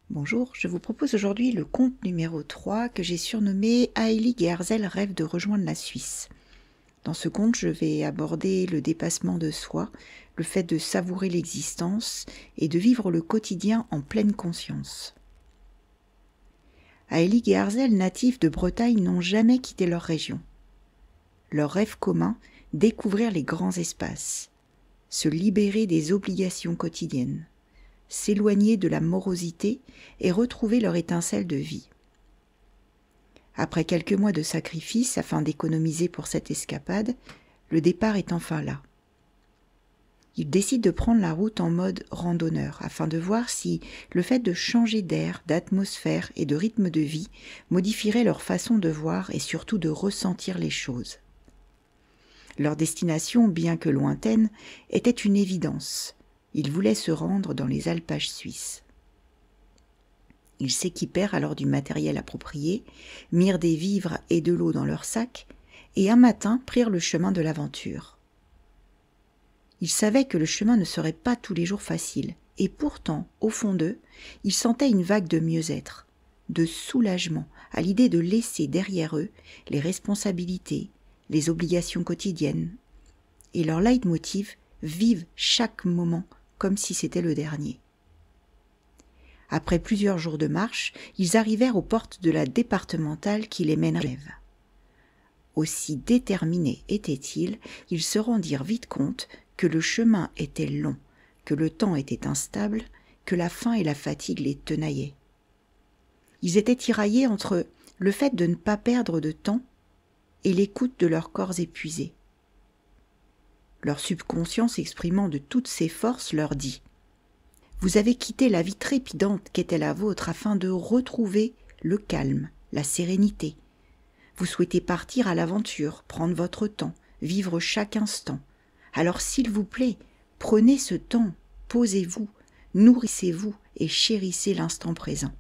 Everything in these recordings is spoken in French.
Bonjour, je vous propose aujourd'hui le conte numéro 3 que j'ai surnommé Aelig et Arzel rêvent de rejoindre la Suisse. Dans ce conte, je vais aborder le dépassement de soi, le fait de savourer l'existence et de vivre le quotidien en pleine conscience. Aelig et Arzel, natifs de Bretagne, n'ont jamais quitté leur région. Leur rêve commun, découvrir les grands espaces, se libérer des obligations quotidiennes, s'éloigner de la morosité et retrouver leur étincelle de vie. Après quelques mois de sacrifice afin d'économiser pour cette escapade, le départ est enfin là. Ils décident de prendre la route en mode randonneur afin de voir si le fait de changer d'air, d'atmosphère et de rythme de vie modifierait leur façon de voir et surtout de ressentir les choses. Leur destination, bien que lointaine, était une évidence. Ils voulaient se rendre dans les alpages suisses. Ils s'équipèrent alors du matériel approprié, mirent des vivres et de l'eau dans leurs sacs, et un matin prirent le chemin de l'aventure. Ils savaient que le chemin ne serait pas tous les jours facile, et pourtant, au fond d'eux, ils sentaient une vague de mieux-être, de soulagement à l'idée de laisser derrière eux les responsabilités, les obligations quotidiennes. Et leur leitmotiv, vivent chaque moment comme si c'était le dernier. Après plusieurs jours de marche, ils arrivèrent aux portes de la départementale qui les mènerait à Genève. Aussi déterminés étaient-ils, ils se rendirent vite compte que le chemin était long, que le temps était instable, que la faim et la fatigue les tenaillaient. Ils étaient tiraillés entre le fait de ne pas perdre de temps et l'écoute de leurs corps épuisés. Leur subconscience, exprimant de toutes ses forces, leur dit « Vous avez quitté la vie trépidante qu'était la vôtre afin de retrouver le calme, la sérénité. Vous souhaitez partir à l'aventure, prendre votre temps, vivre chaque instant. Alors s'il vous plaît, prenez ce temps, posez-vous, nourrissez-vous et chérissez l'instant présent. »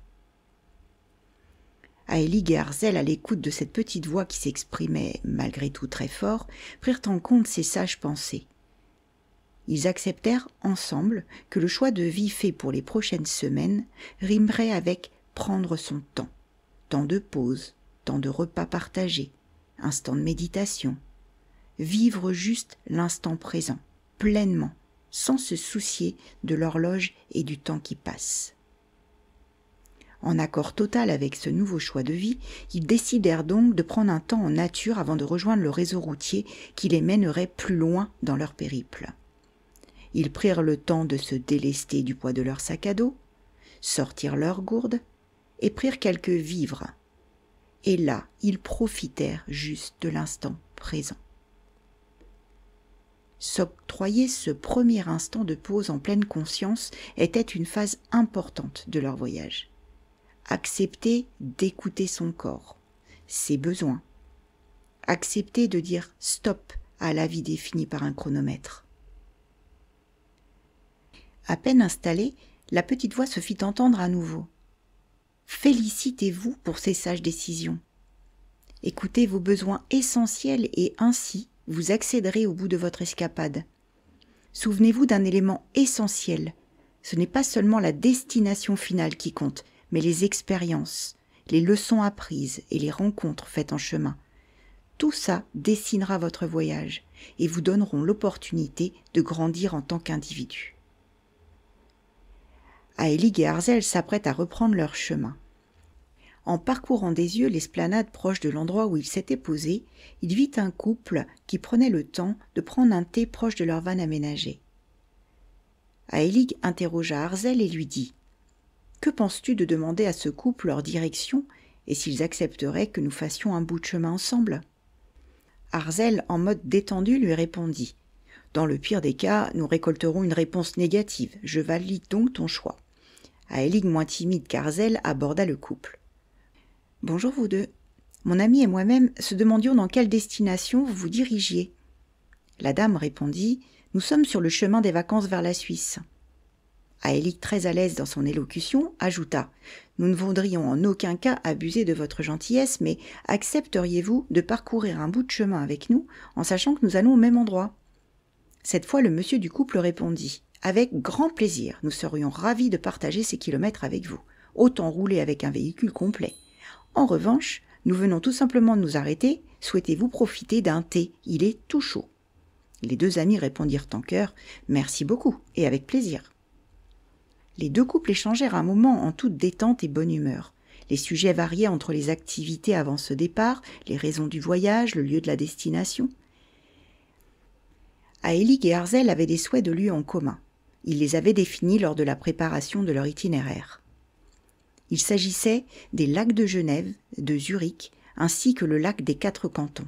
Aelig et Arzel, à l'écoute de cette petite voix qui s'exprimait malgré tout très fort, prirent en compte ces sages pensées. Ils acceptèrent ensemble que le choix de vie fait pour les prochaines semaines rimerait avec prendre son temps, temps de pause, temps de repas partagés, instant de méditation, vivre juste l'instant présent, pleinement, sans se soucier de l'horloge et du temps qui passe. En accord total avec ce nouveau choix de vie, ils décidèrent donc de prendre un temps en nature avant de rejoindre le réseau routier qui les mènerait plus loin dans leur périple. Ils prirent le temps de se délester du poids de leur sac à dos, sortirent leurs gourdes et prirent quelques vivres. Et là, ils profitèrent juste de l'instant présent. S'octroyer ce premier instant de pause en pleine conscience était une phase importante de leur voyage. Accepter d'écouter son corps, ses besoins. Accepter de dire stop à la vie définie par un chronomètre. À peine installée, la petite voix se fit entendre à nouveau. Félicitez-vous pour ces sages décisions. Écoutez vos besoins essentiels et ainsi vous accéderez au bout de votre escapade. Souvenez-vous d'un élément essentiel. Ce n'est pas seulement la destination finale qui compte, mais les expériences, les leçons apprises et les rencontres faites en chemin. Tout ça dessinera votre voyage et vous donneront l'opportunité de grandir en tant qu'individu. Aelig et Arzel s'apprêtent à reprendre leur chemin. En parcourant des yeux l'esplanade proche de l'endroit où ils s'étaient posés, il vit un couple qui prenait le temps de prendre un thé proche de leur van aménagé. Aelig interrogea Arzel et lui dit « Que penses-tu de demander à ce couple leur direction et s'ils accepteraient que nous fassions un bout de chemin ensemble ?» Arzel, en mode détendu, lui répondit « Dans le pire des cas, nous récolterons une réponse négative. Je valide donc ton choix. » Aelig, moins timide qu'Arzel, aborda le couple. « Bonjour vous deux. Mon ami et moi-même se demandions dans quelle destination vous vous dirigiez. » La dame répondit « Nous sommes sur le chemin des vacances vers la Suisse. » Aelig, très à l'aise dans son élocution, ajouta « Nous ne voudrions en aucun cas abuser de votre gentillesse, mais accepteriez-vous de parcourir un bout de chemin avec nous en sachant que nous allons au même endroit ?» Cette fois, le monsieur du couple répondit « Avec grand plaisir, nous serions ravis de partager ces kilomètres avec vous. autant rouler avec un véhicule complet. En revanche, nous venons tout simplement de nous arrêter. Souhaitez-vous profiter d'un thé? Il est tout chaud. » Les deux amis répondirent en chœur « Merci beaucoup, et avec plaisir. » Les deux couples échangèrent un moment en toute détente et bonne humeur. Les sujets variaient entre les activités avant ce départ, les raisons du voyage, le lieu de la destination. Aelig et Arzel avaient des souhaits de lieux en commun. Ils les avaient définis lors de la préparation de leur itinéraire. Il s'agissait des lacs de Genève, de Zurich, ainsi que le lac des Quatre Cantons.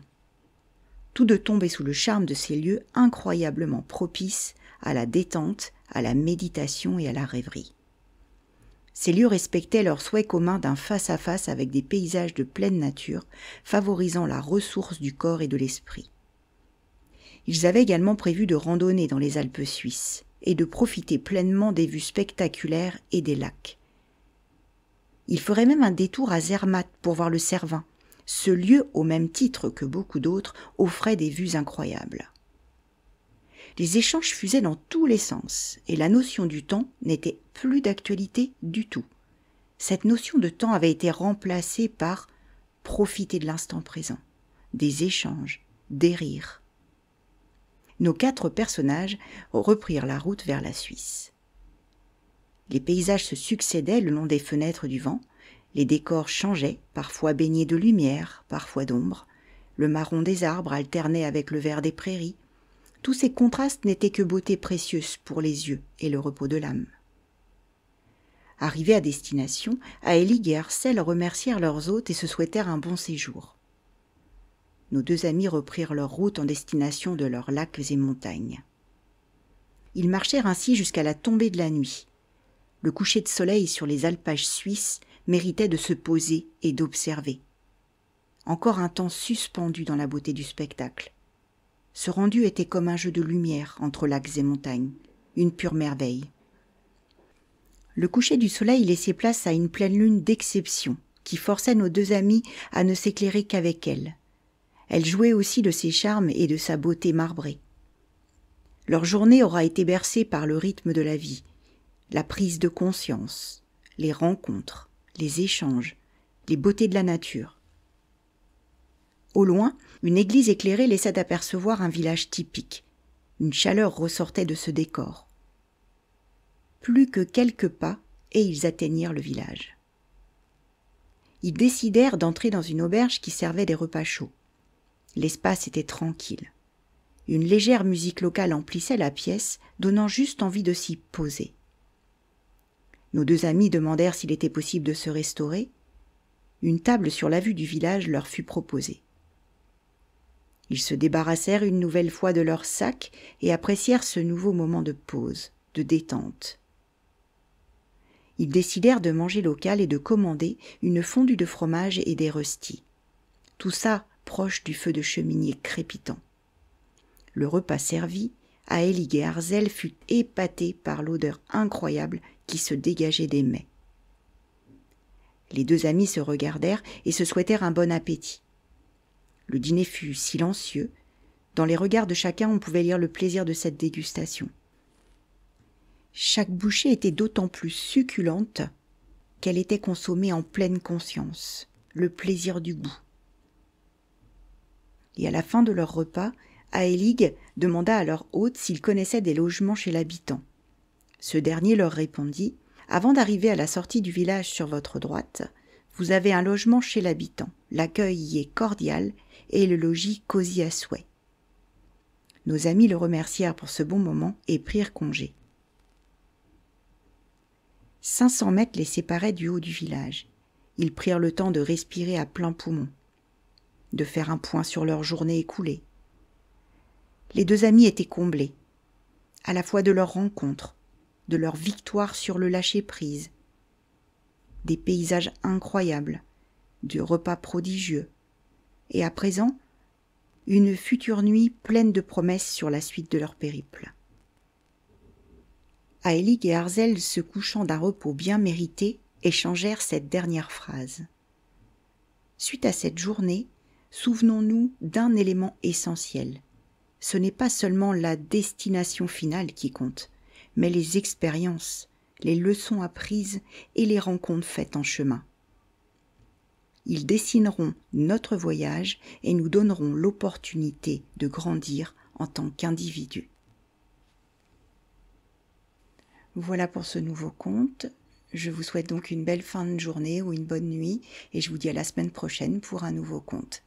Tous deux tombaient sous le charme de ces lieux incroyablement propices à la détente, à la méditation et à la rêverie. Ces lieux respectaient leur souhait commun d'un face-à-face avec des paysages de pleine nature, favorisant la ressource du corps et de l'esprit. Ils avaient également prévu de randonner dans les Alpes suisses et de profiter pleinement des vues spectaculaires et des lacs. Ils feraient même un détour à Zermatt pour voir le Cervin. Ce lieu, au même titre que beaucoup d'autres, offrait des vues incroyables. Les échanges fusaient dans tous les sens, et la notion du temps n'était plus d'actualité du tout. Cette notion de temps avait été remplacée par profiter de l'instant présent, des échanges, des rires. Nos 4 personnages reprirent la route vers la Suisse. Les paysages se succédaient le long des fenêtres du vent. Les décors changeaient, parfois baignés de lumière, parfois d'ombre. Le marron des arbres alternait avec le vert des prairies. Tous ces contrastes n'étaient que beauté précieuse pour les yeux et le repos de l'âme. Arrivés à destination, Aelig et Arzel remercièrent leurs hôtes et se souhaitèrent un bon séjour. Nos 2 amis reprirent leur route en destination de leurs lacs et montagnes. Ils marchèrent ainsi jusqu'à la tombée de la nuit. Le coucher de soleil sur les alpages suisses méritait de se poser et d'observer. Encore un temps suspendu dans la beauté du spectacle. Ce rendu était comme un jeu de lumière entre lacs et montagnes, une pure merveille. Le coucher du soleil laissait place à une pleine lune d'exception qui forçait nos 2 amis à ne s'éclairer qu'avec elle. Elle jouait aussi de ses charmes et de sa beauté marbrée. Leur journée aura été bercée par le rythme de la vie, la prise de conscience, les rencontres, les échanges, les beautés de la nature. Au loin, une église éclairée laissait apercevoir un village typique. Une chaleur ressortait de ce décor. Plus que quelques pas, et ils atteignirent le village. Ils décidèrent d'entrer dans une auberge qui servait des repas chauds. L'espace était tranquille. Une légère musique locale emplissait la pièce, donnant juste envie de s'y poser. Nos 2 amis demandèrent s'il était possible de se restaurer. Une table sur la vue du village leur fut proposée. Ils se débarrassèrent une nouvelle fois de leurs sacs et apprécièrent ce nouveau moment de pause, de détente. Ils décidèrent de manger local et de commander une fondue de fromage et des röstis. Tout ça proche du feu de cheminée crépitant. Le repas servi, Aelig et Arzel fut épatés par l'odeur incroyable qui se dégageait des mets. Les 2 amis se regardèrent et se souhaitèrent un bon appétit. Le dîner fut silencieux. Dans les regards de chacun, on pouvait lire le plaisir de cette dégustation. Chaque bouchée était d'autant plus succulente qu'elle était consommée en pleine conscience, le plaisir du goût. Et à la fin de leur repas, Aelig demanda à leur hôte s'ils connaissaient des logements chez l'habitant. Ce dernier leur répondit « Avant d'arriver à la sortie du village sur votre droite, vous avez un logement chez l'habitant. L'accueil y est cordial et le logis cosy à souhait. » Nos amis le remercièrent pour ce bon moment et prirent congé. 500 mètres les séparaient du haut du village. Ils prirent le temps de respirer à plein poumon, de faire un point sur leur journée écoulée. Les 2 amis étaient comblés, à la fois de leur rencontre, de leur victoire sur le lâcher-prise, des paysages incroyables, du repas prodigieux, et à présent, une future nuit pleine de promesses sur la suite de leur périple. Aelig et Arzel, se couchant d'un repos bien mérité, échangèrent cette dernière phrase. Suite à cette journée, souvenons-nous d'un élément essentiel. Ce n'est pas seulement la destination finale qui compte, mais les expériences, les leçons apprises et les rencontres faites en chemin. Ils dessineront notre voyage et nous donneront l'opportunité de grandir en tant qu'individus. Voilà pour ce nouveau conte. Je vous souhaite donc une belle fin de journée ou une bonne nuit et je vous dis à la semaine prochaine pour un nouveau conte.